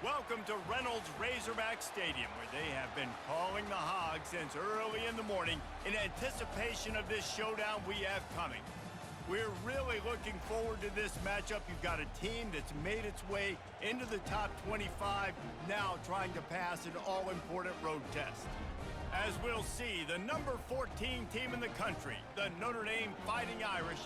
Welcome to Reynolds Razorback Stadium, where they have been calling the Hogs since early in the morning in anticipation of this showdown we have coming. We're really looking forward to this matchup. You've got a team that's made its way into the top 25, now trying to pass an all-important road test. As we'll see, the number 14 team in the country, the Notre Dame Fighting Irish,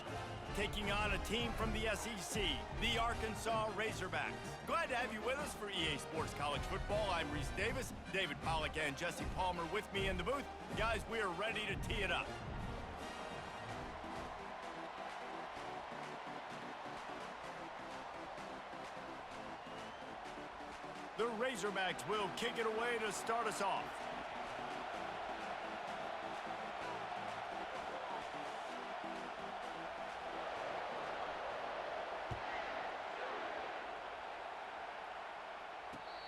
taking on a team from the SEC, the Arkansas Razorbacks. Glad to have you with us for EA Sports College Football. I'm Reese Davis, David Pollack and Jesse Palmer with me in the booth. Guys, we are ready to tee it up. The Razorbacks will kick it away to start us off.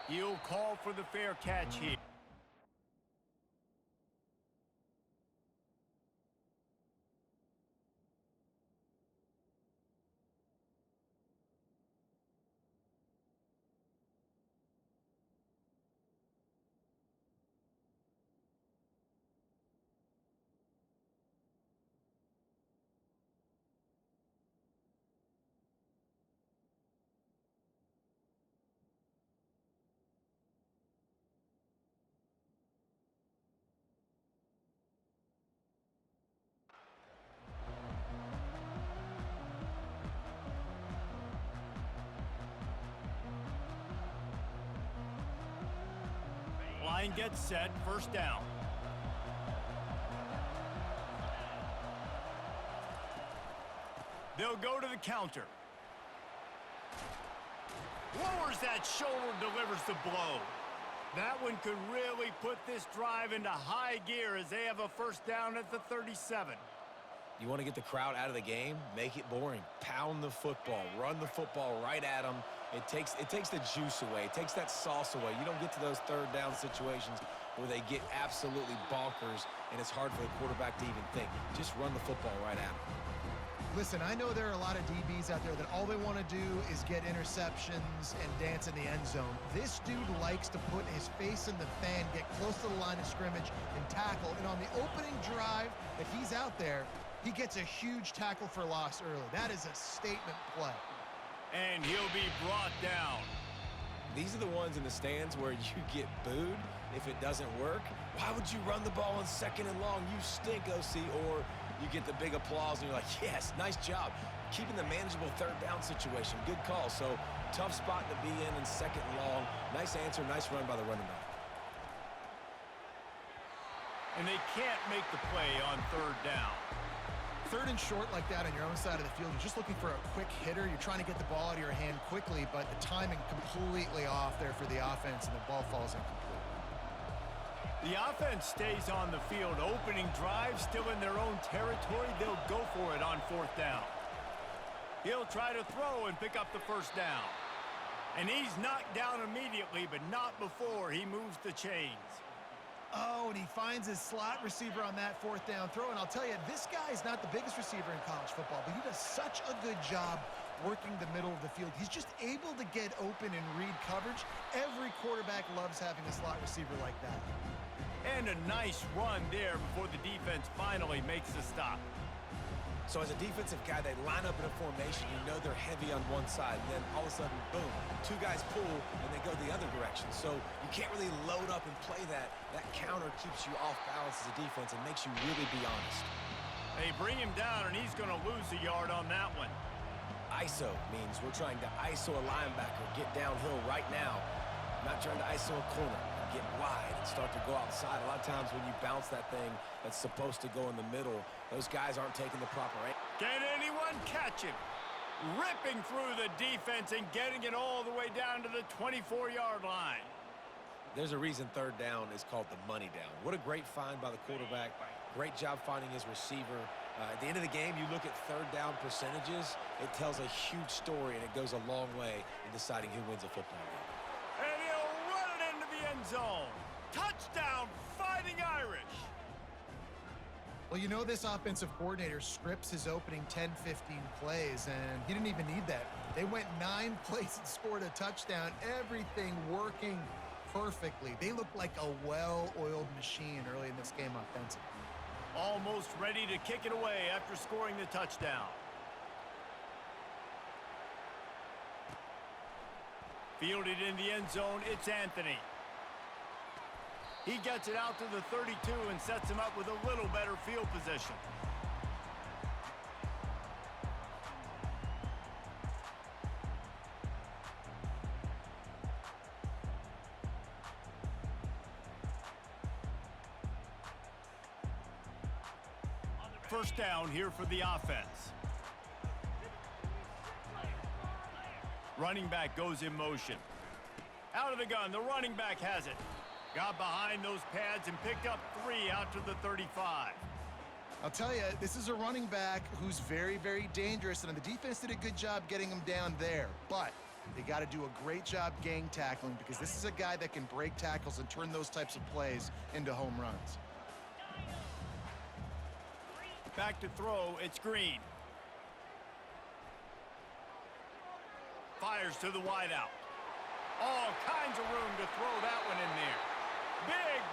He'll call for the fair catch here. Line gets set, first down. They'll go to the counter. Lowers that shoulder, delivers the blow. That one could really put this drive into high gear as they have a first down at the 37. You want to get the crowd out of the game? Make it boring. Pound the football. Run the football right at them. It takes the juice away. It takes that sauce away. You don't get to those third down situations where they get absolutely bonkers and it's hard for the quarterback to even think. Just run the football right at them. Listen, I know there are a lot of DBs out there that all they want to do is get interceptions and dance in the end zone. This dude likes to put his face in the fan, get close to the line of scrimmage, and tackle. And on the opening drive that he's out there, he gets a huge tackle for loss early. That is a statement play. And he'll be brought down. These are the ones in the stands where you get booed if it doesn't work. Why would you run the ball on second and long? You stink, OC. Or you get the big applause and you're like, yes, nice job. Keeping the manageable third down situation. Good call. So tough spot to be in second and long. Nice answer, nice run by the running back. And they can't make the play on third down. Third and short like that on your own side of the field, you're just looking for a quick hitter. You're trying to get the ball out of your hand quickly, but the timing completely off there for the offense, and the ball falls incomplete. The offense stays on the field. Opening drive, still in their own territory. They'll go for it on fourth down. He'll try to throw and pick up the first down. And he's knocked down immediately, but not before he moves the chains. Oh, and he finds his slot receiver on that fourth down throw. And I'll tell you, this guy's not the biggest receiver in college football, but he does such a good job working the middle of the field. He's just able to get open and read coverage. Every quarterback loves having a slot receiver like that. And a nice run there before the defense finally makes the stop. So as a defensive guy, they line up in a formation. You know they're heavy on one side, and then all of a sudden, boom, two guys pull, and they go the other direction. So you can't really load up and play that. That counter keeps you off balance as a defense and makes you really be honest. They bring him down, and he's going to lose a yard on that one. ISO means we're trying to ISO a linebacker, get downhill right now. Not trying to ISO a corner, get wide and start to go outside. A lot of times when you bounce that thing that's supposed to go in the middle, those guys aren't taking the proper aim. Can anyone catch him? Ripping through the defense and getting it all the way down to the 24-yard line. There's a reason third down is called the money down. What a great find by the quarterback. Great job finding his receiver. At the end of the game, you look at third down percentages. It tells a huge story, and it goes a long way in deciding who wins a football game. And he'll run it into the end zone. Touchdown, Fighting Irish. Well, you know this offensive coordinator scripts his opening 10, 15 plays, and he didn't even need that. They went 9 plays and scored a touchdown, everything working perfectly. They looked like a well-oiled machine early in this game offensively. Almost ready to kick it away after scoring the touchdown. Fielded in the end zone, it's Anthony. He gets it out to the 32 and sets him up with a little better field position. First down here for the offense. Running back goes in motion. Out of the gun, the running back has it. Got behind those pads and picked up 3 out to the 35. I'll tell you, this is a running back who's very, very dangerous, and the defense did a good job getting him down there. But they got to do a great job gang tackling because this is a guy that can break tackles and turn those types of plays into home runs. Back to throw, it's Green. Fires to the wideout. All kinds of room to throw that one in there.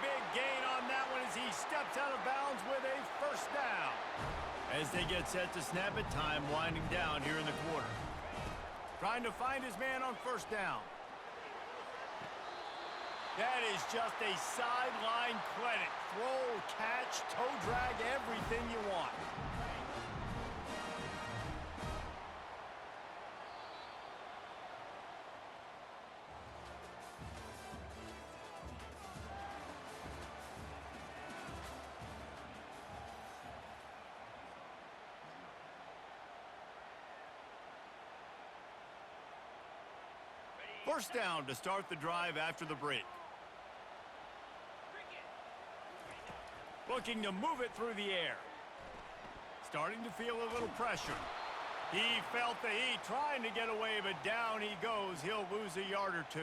Big gain on that one as he steps out of bounds with a first down. As they get set to snap it, time winding down here in the quarter. Trying to find his man on first down. That is just a sideline clinic. Throw, catch, toe drag, everything you want. First down to start the drive after the break. Looking to move it through the air. Starting to feel a little pressure. He felt the heat trying to get away, but down he goes. He'll lose a yard or 2.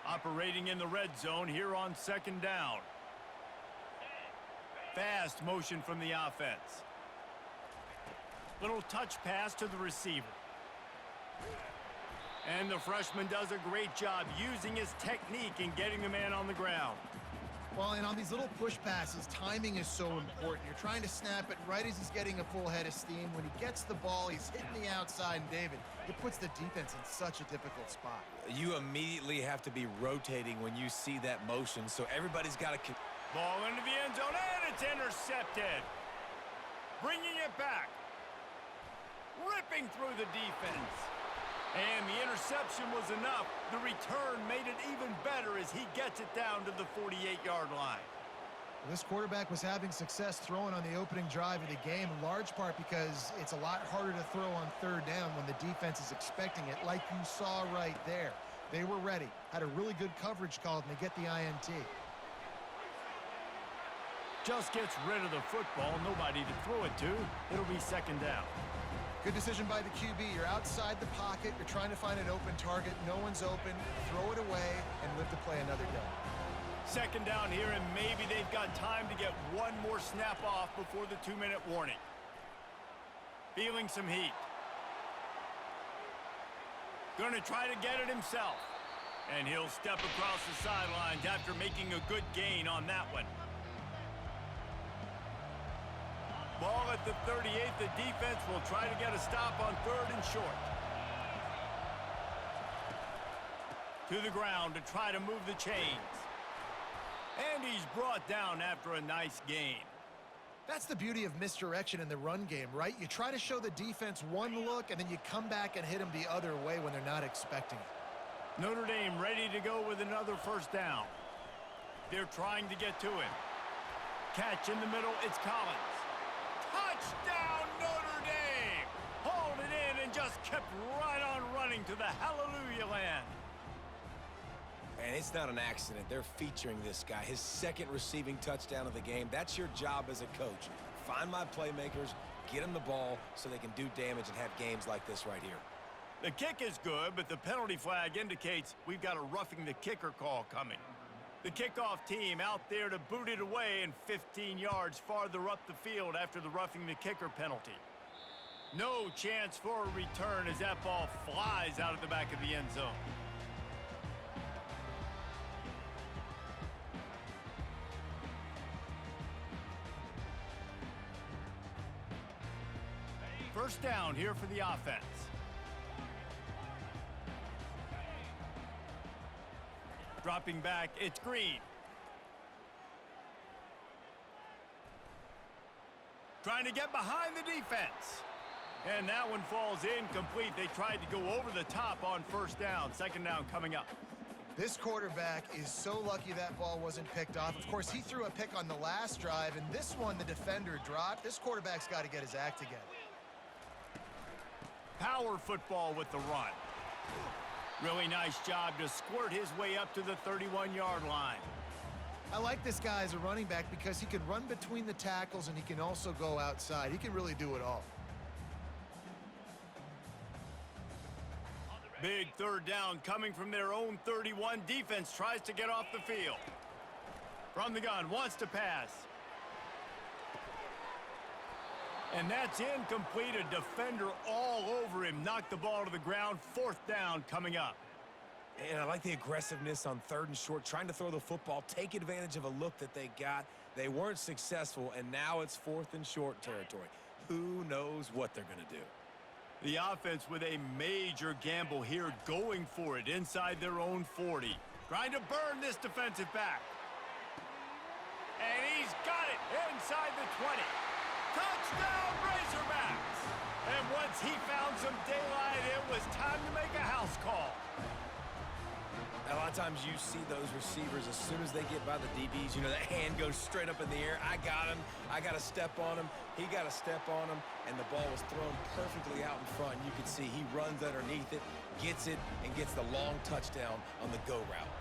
Operating in the red zone here on second down. Fast motion from the offense. Little touch pass to the receiver. And the freshman does a great job using his technique and getting the man on the ground. Well, and on these little push passes, timing is so important. You're trying to snap it right as he's getting a full head of steam. When he gets the ball, he's hitting the outside, and David, it puts the defense in such a difficult spot. You immediately have to be rotating when you see that motion, so everybody's got to... Ball into the end zone, and it's intercepted. Bringing it back. Ripping through the defense. And the interception was enough. The return made it even better as he gets it down to the 48-yard line. This quarterback was having success throwing on the opening drive of the game, in large part because it's a lot harder to throw on third down when the defense is expecting it, like you saw right there. They were ready, had a really good coverage call, and they get the INT. Just gets rid of the football, nobody to throw it to. It'll be second down. Good decision by the QB. You're outside the pocket. You're trying to find an open target. No one's open. Throw it away and live to play another day. Second down here, and maybe they've got time to get one more snap off before the 2-minute warning. Feeling some heat. Going to try to get it himself. And he'll step across the sidelines after making a good gain on that one. Ball at the 38. The defense will try to get a stop on third and short. To the ground to try to move the chains. And he's brought down after a nice gain. That's the beauty of misdirection in the run game, right? You try to show the defense one look, and then you come back and hit them the other way when they're not expecting it. Notre Dame ready to go with another first down. They're trying to get to him. Catch in the middle, it's Collins. Touchdown, Notre Dame! Hauled it in and just kept right on running to the hallelujah land. And it's not an accident. They're featuring this guy. His second receiving touchdown of the game. That's your job as a coach. Find my playmakers, get them the ball so they can do damage and have games like this right here. The kick is good, but the penalty flag indicates we've got a roughing the kicker call coming. The kickoff team out there to boot it away and 15 yards farther up the field after the roughing the kicker penalty. No chance for a return as that ball flies out of the back of the end zone. First down here for the offense. Dropping back, it's Green. Trying to get behind the defense. And that one falls incomplete. They tried to go over the top on first down. Second down coming up. This quarterback is so lucky that ball wasn't picked off. Of course, he threw a pick on the last drive, and this one the defender dropped. This quarterback's got to get his act together. Power football with the run. Really nice job to squirt his way up to the 31-yard line. I like this guy as a running back because he can run between the tackles and he can also go outside. He can really do it all. Big third down coming from their own 31. Defense tries to get off the field. From the gun, wants to pass. And that's incomplete. A defender all over him. Knocked the ball to the ground. Fourth down coming up. And I like the aggressiveness on third and short, trying to throw the football, take advantage of a look that they got. They weren't successful, and now it's fourth and short territory. Who knows what they're going to do? The offense with a major gamble here, going for it inside their own 40. Trying to burn this defensive back. And he's got it inside the 20. Touchdown, Razorbacks! And once he found some daylight, it was time to make a house call. A lot of times you see those receivers, as soon as they get by the DBs, you know, that hand goes straight up in the air. I got him. I got to step on him. He got to step on him. And the ball was thrown perfectly out in front. You can see he runs underneath it, gets it, and gets the long touchdown on the go route.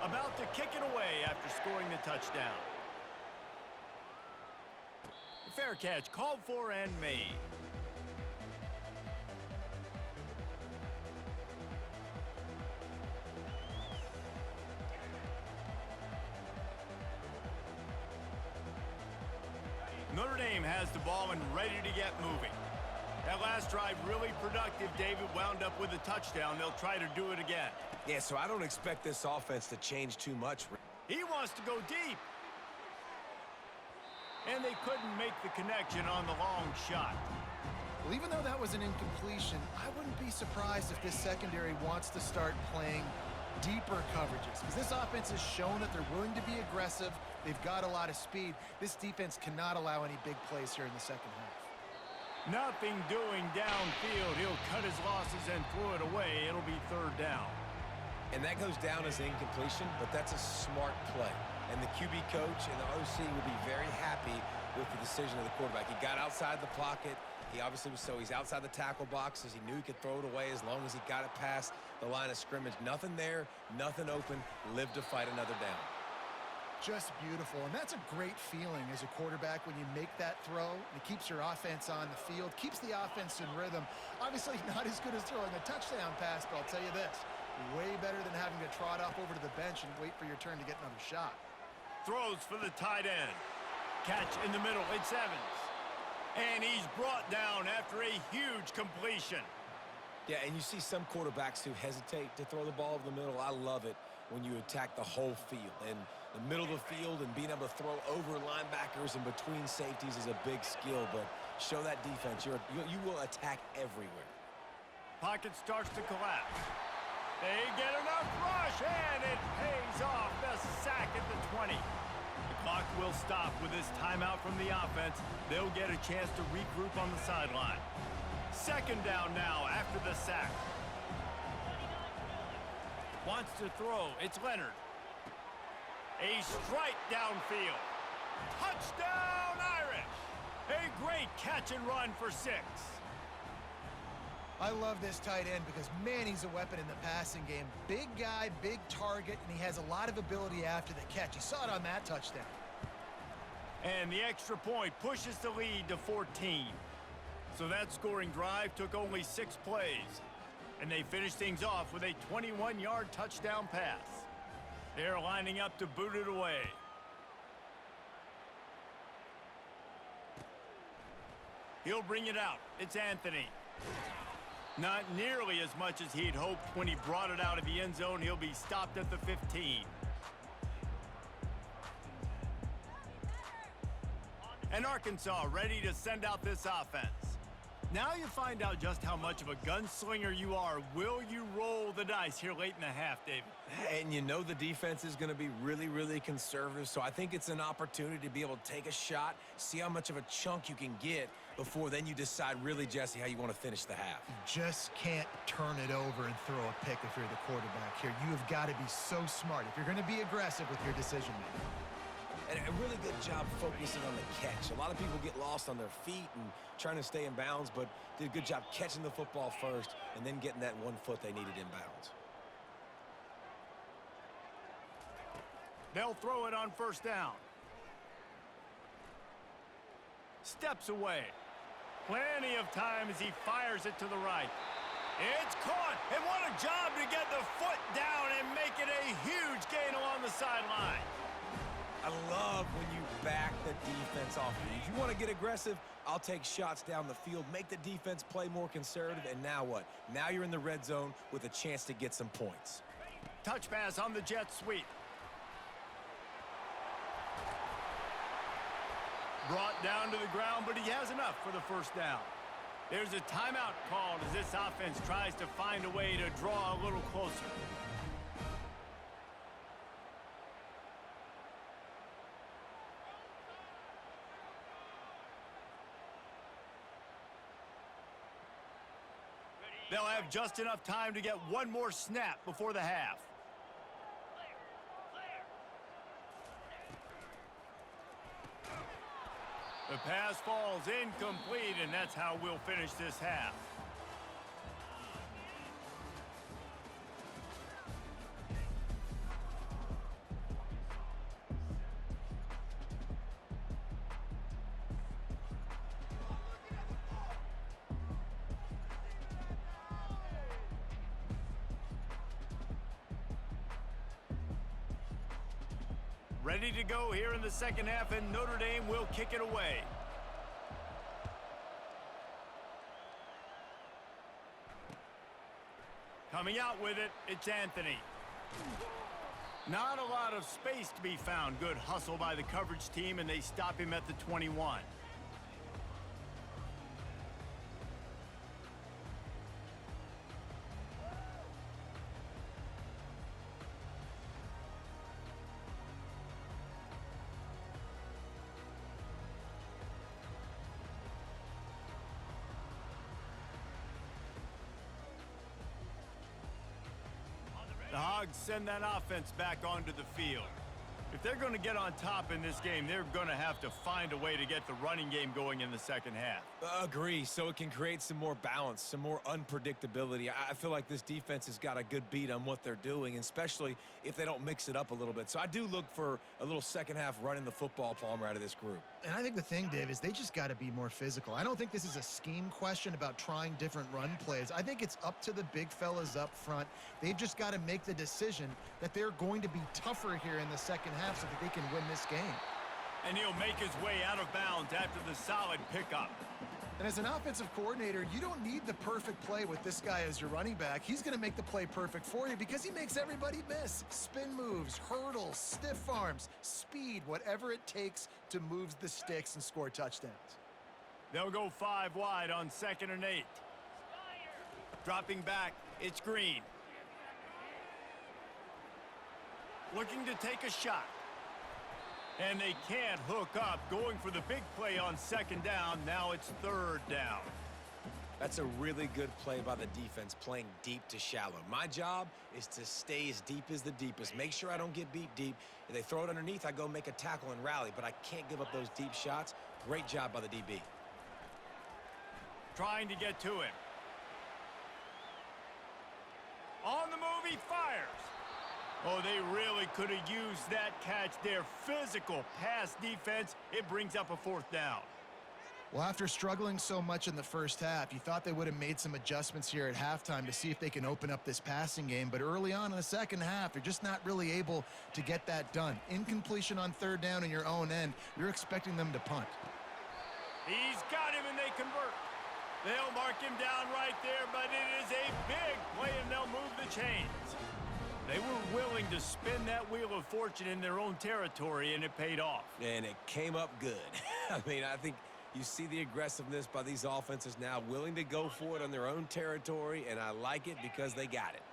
About to kick it away after scoring the touchdown. Fair catch called for and made. Notre Dame has the ball and ready to get moving. That last drive really productive. David wound up with a touchdown. They'll try to do it again. Yeah, so I don't expect this offense to change too much. He wants to go deep. And they couldn't make the connection on the long shot. Well, even though that was an incompletion, I wouldn't be surprised if this secondary wants to start playing deeper coverages, because this offense has shown that they're willing to be aggressive. They've got a lot of speed. This defense cannot allow any big plays here in the second half. Nothing doing downfield. He'll cut his losses and throw it away. It'll be third down. And that goes down as incompletion, but that's a smart play. And the QB coach and the OC will be very happy with the decision of the quarterback. He got outside the pocket. He obviously was, so he's outside the tackle boxes. He knew he could throw it away as long as he got it past the line of scrimmage. Nothing there, nothing open. Live to fight another down. Just beautiful, and that's a great feeling as a quarterback when you make that throw. It keeps your offense on the field, keeps the offense in rhythm. Obviously not as good as throwing a touchdown pass, but I'll tell you this, way better than having to trot off over to the bench and wait for your turn to get another shot. Throws for the tight end. Catch in the middle, it's Evans. And he's brought down after a huge completion. Yeah, and you see some quarterbacks who hesitate to throw the ball over the middle. I love it when you attack the whole field. And the middle of the field and being able to throw over linebackers and between safeties is a big skill, but show that defense. You will attack everywhere. Pocket starts to collapse. They get enough rush, and it pays off. The sack at the 20. The clock will stop with this timeout from the offense. They'll get a chance to regroup on the sideline. Second down now after the sack. Wants to throw. It's Leonard. A strike downfield. Touchdown, Irish! A great catch and run for 6. I love this tight end because, man, he's a weapon in the passing game. Big guy, big target, and he has a lot of ability after the catch. You saw it on that touchdown. And the extra point pushes the lead to 14. So that scoring drive took only 6 plays. And they finished things off with a 21-yard touchdown pass. They're lining up to boot it away. He'll bring it out. It's Anthony. Not nearly as much as he'd hoped when he brought it out of the end zone. He'll be stopped at the 15. And Arkansas ready to send out this offense. Now you find out just how much of a gunslinger you are. Will you roll the dice here late in the half, David? And you know the defense is going to be really, really conservative, so I think it's an opportunity to be able to take a shot, see how much of a chunk you can get before then you decide really, Jesse, how you want to finish the half. You just can't turn it over and throw a pick if you're the quarterback here. You have got to be so smart if you're going to be aggressive with your decision-making. And a really good job focusing on the catch. A lot of people get lost on their feet and trying to stay in bounds, but did a good job catching the football first and then getting that 1 foot they needed in bounds. They'll throw it on first down. Steps away. Plenty of time as he fires it to the right. It's caught, and what a job to get the foot down and make it a huge gain along the sideline. I love when you back the defense off. If you want to get aggressive, I'll take shots down the field, make the defense play more conservative, and now what? Now you're in the red zone with a chance to get some points. Touch pass on the jet sweep. Brought down to the ground, but he has enough for the first down. There's a timeout called as this offense tries to find a way to draw a little closer. They'll have just enough time to get one more snap before the half. The pass falls incomplete, and that's how we'll finish this half. Ready to go here in the second half, and Notre Dame will kick it away. Coming out with it, it's Anthony. Not a lot of space to be found. Good hustle by the coverage team, and they stop him at the 21. The Hogs send that offense back onto the field. If they're going to get on top in this game, they're going to have to find a way to get the running game going in the second half. Agree, so it can create some more balance, some more unpredictability. I feel like this defense has got a good beat on what they're doing, especially if they don't mix it up a little bit. So I do look for a little second half running the football, Palmer, out of this group. And I think the thing, Dave, is they just got to be more physical. I don't think this is a scheme question about trying different run plays. I think it's up to the big fellas up front. They've just got to make the decision that they're going to be tougher here in the second half so that they can win this game. And he'll make his way out of bounds after the solid pickup. And as an offensive coordinator, you don't need the perfect play with this guy as your running back. He's going to make the play perfect for you because he makes everybody miss. Spin moves, hurdles, stiff arms, speed, whatever it takes to move the sticks and score touchdowns. They'll go 5 wide on 2nd and 8. Dropping back, it's Green. Looking to take a shot. And they can't hook up, going for the big play on 2nd down. Now it's 3rd down. That's a really good play by the defense, playing deep to shallow. My job is to stay as deep as the deepest. Make sure I don't get beat deep. If they throw it underneath, I go make a tackle and rally, but I can't give up those deep shots. Great job by the DB. Trying to get to him. On the move, he fires. Oh, they really could have used that catch there. Physical pass defense. It brings up a 4th down. Well, after struggling so much in the first half, you thought they would have made some adjustments here at halftime to see if they can open up this passing game. But early on in the second half, they're just not really able to get that done. Incompletion on third down in your own end, you're expecting them to punt. He's got him, and they convert. They'll mark him down right there, but it is a big play, and they'll move the chains. They were willing to spin that wheel of fortune in their own territory, and it paid off. And it came up good. I mean, I think you see the aggressiveness by these offenses now, willing to go for it on their own territory, and I like it because they got it.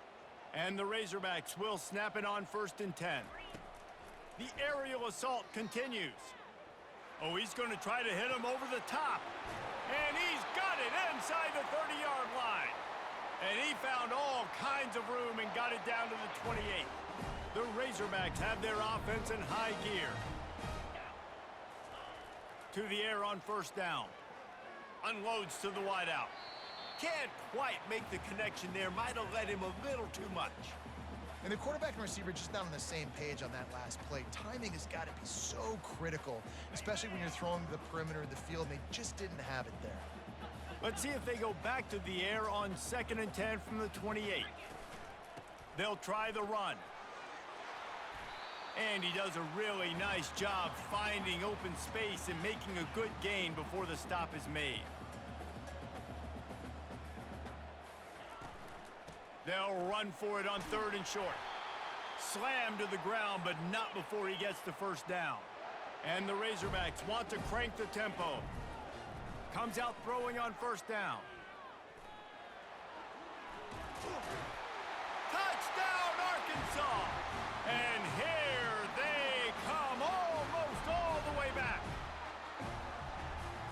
And the Razorbacks will snap it on 1st and 10. The aerial assault continues. Oh, he's going to try to hit him over the top. And he's got it inside the 30-yard line. And he found all kinds of room and got it down to the 28. The Razorbacks have their offense in high gear. To the air on 1st down. Unloads to the wideout. Can't quite make the connection there. Might have led him a little too much. And the quarterback and receiver just not on the same page on that last play. Timing has got to be so critical, especially when you're throwing to the perimeter of the field. They just didn't have it there. Let's see if they go back to the air on 2nd and 10 from the 28. They'll try the run. And he does a really nice job finding open space and making a good gain before the stop is made. They'll run for it on 3rd and short. Slammed to the ground, but not before he gets the 1st down. And the Razorbacks want to crank the tempo. Comes out throwing on 1st down. Touchdown, Arkansas! And here they come, almost all the way back.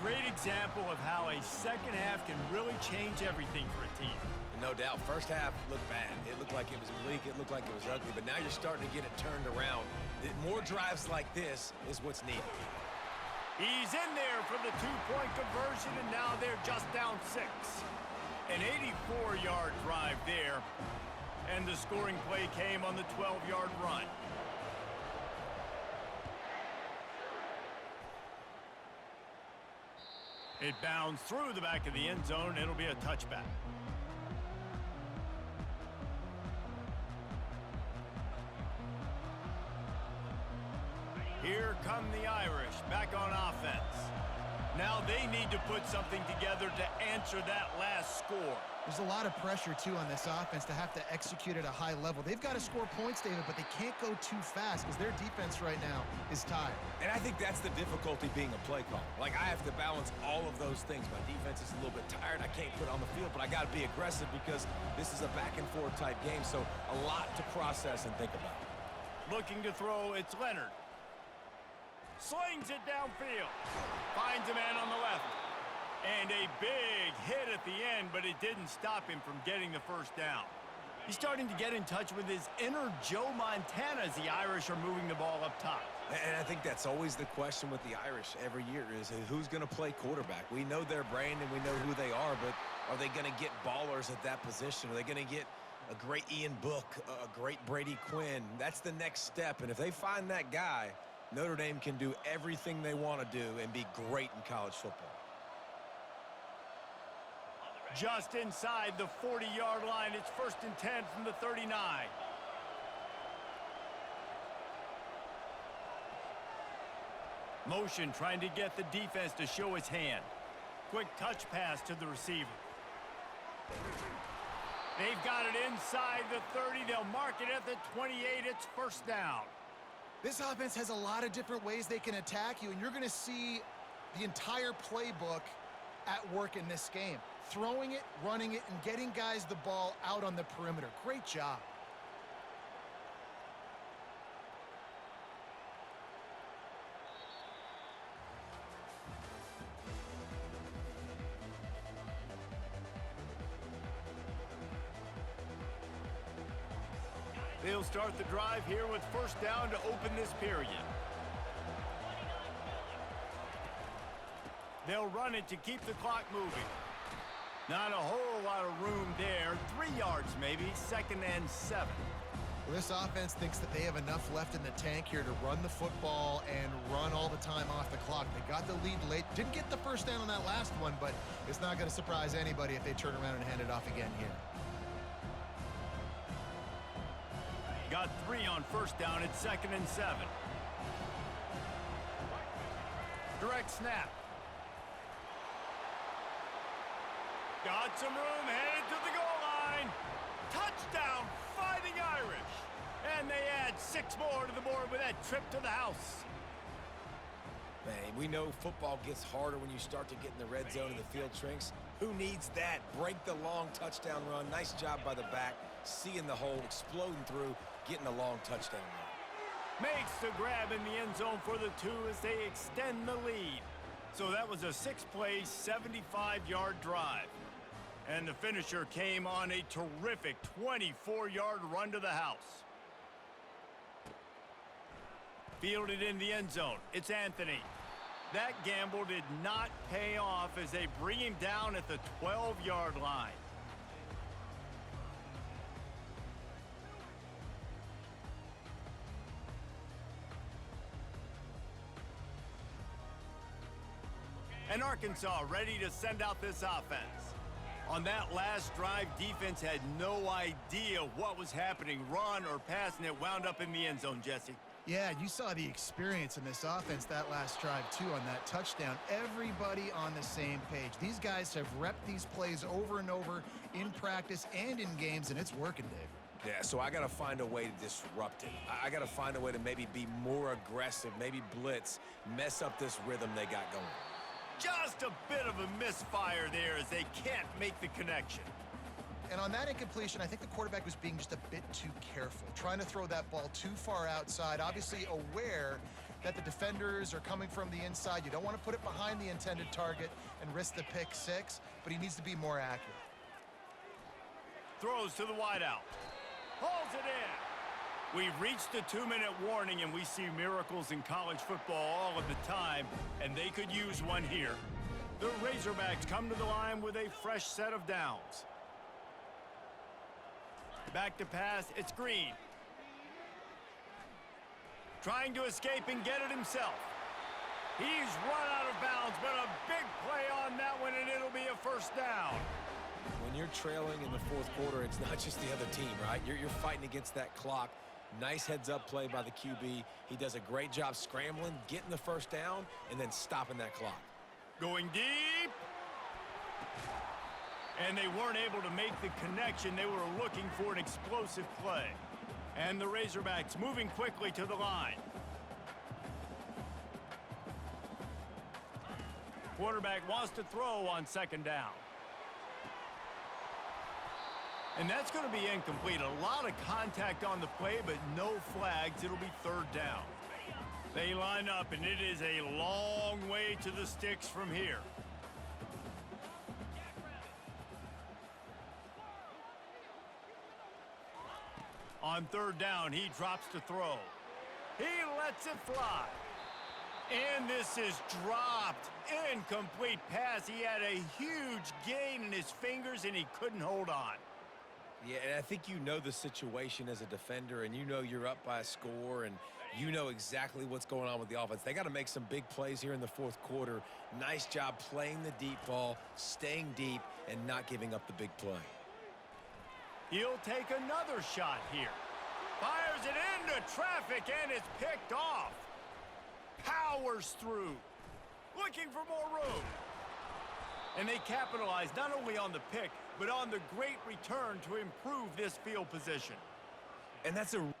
Great example of how a second half can really change everything for a team. No doubt, first half looked bad. It looked like it was bleak. It looked like it was ugly. But now you're starting to get it turned around. More drives like this is what's needed. He's in there for the two-point conversion, and now they're just down 6. An 84-yard drive there, and the scoring play came on the 12-yard run. It bounds through the back of the end zone. It'll be a touchback. Here come the Irish back on offense. Now they need to put something together to answer that last score. There's a lot of pressure, too, on this offense to have to execute at a high level. They've got to score points, David, but they can't go too fast because their defense right now is tired. And I think that's the difficulty being a play caller. Like, I have to balance all of those things. My defense is a little bit tired. I can't put it on the field, but I got to be aggressive because this is a back-and-forth type game, so a lot to process and think about. Looking to throw, it's Leonard. Slings it downfield. Finds a man on the left. And a big hit at the end, but it didn't stop him from getting the 1st down. He's starting to get in touch with his inner Joe Montana as the Irish are moving the ball up top. And I think that's always the question with the Irish every year is who's going to play quarterback. We know their brand and we know who they are, but are they going to get ballers at that position? Are they going to get a great Ian Book, a great Brady Quinn? That's the next step, and if they find that guy, Notre Dame can do everything they want to do and be great in college football. Just inside the 40-yard line, it's 1st and 10 from the 39. Motion trying to get the defense to show his hand. Quick touch pass to the receiver. They've got it inside the 30. They'll mark it at the 28. It's 1st down. This offense has a lot of different ways they can attack you, and you're going to see the entire playbook at work in this game. Throwing it, running it, and getting guys the ball out on the perimeter. Great job. They'll start the drive here with 1st down to open this period. They'll run it to keep the clock moving. Not a whole lot of room there. 3 yards maybe, 2nd and 7. Well, this offense thinks that they have enough left in the tank here to run the football and run all the time off the clock. They got the lead late, didn't get the 1st first down on that last one, but it's not going to surprise anybody if they turn around and hand it off again here. Got 3 on first down at 2nd and 7. Direct snap. Got some room, headed to the goal line. Touchdown, Fighting Irish. And they add 6 more to the board with that trip to the house. Man, we know football gets harder when you start to get in the red zone and the field shrinks. Who needs that? Break the long touchdown run. Nice job by the back. Seeing the hole, exploding through, getting a long touchdown run. Makes the grab in the end zone for the 2 as they extend the lead. So that was a 6-play, 75-yard drive. And the finisher came on a terrific 24-yard run to the house. Fielded in the end zone. It's Anthony. That gamble did not pay off as they bring him down at the 12-yard line. And Arkansas ready to send out this offense. On that last drive, defense had no idea what was happening, run or pass, and it wound up in the end zone, Jesse. Yeah, you saw the experience in this offense that last drive, too, on that touchdown. Everybody on the same page. These guys have repped these plays over and over in practice and in games, and it's working, Dave. Yeah, so I got to find a way to disrupt it. I got to find a way to maybe be more aggressive, maybe blitz, mess up this rhythm they got going. Just a bit of a misfire there as they can't make the connection. And on that incompletion, I think the quarterback was being just a bit too careful, trying to throw that ball too far outside, obviously aware that the defenders are coming from the inside. You don't want to put it behind the intended target and risk the pick 6, but he needs to be more accurate. Throws to the wideout. Hauls it in. We've reached the 2-minute warning, and we see miracles in college football all of the time, and they could use one here. The Razorbacks come to the line with a fresh set of downs. Back to pass, it's Green. Trying to escape and get it himself. He's run out of bounds, but a big play on that one, and it'll be a first down. When you're trailing in the fourth quarter, it's not just the other team, right? You're fighting against that clock. Nice heads-up play by the QB. He does a great job scrambling, getting the first down, and then stopping that clock. Going deep. And they weren't able to make the connection. They were looking for an explosive play. And the Razorbacks moving quickly to the line. Quarterback wants to throw on 2nd down. And that's going to be incomplete. A lot of contact on the play, but no flags. It'll be 3rd down. They line up, and it is a long way to the sticks from here. On 3rd down, he drops to throw. He lets it fly. And this is dropped. Incomplete pass. He had a huge gain in his fingers, and he couldn't hold on. Yeah, and I think you know the situation as a defender, and you know you're up by a score, and you know exactly what's going on with the offense. They got to make some big plays here in the fourth quarter. Nice job playing the deep ball, staying deep, and not giving up the big play. He'll take another shot here. Fires it into traffic, and it's picked off. Powers through. Looking for more room. And they capitalize not only on the pick, but on the great return to improve this field position. And that's a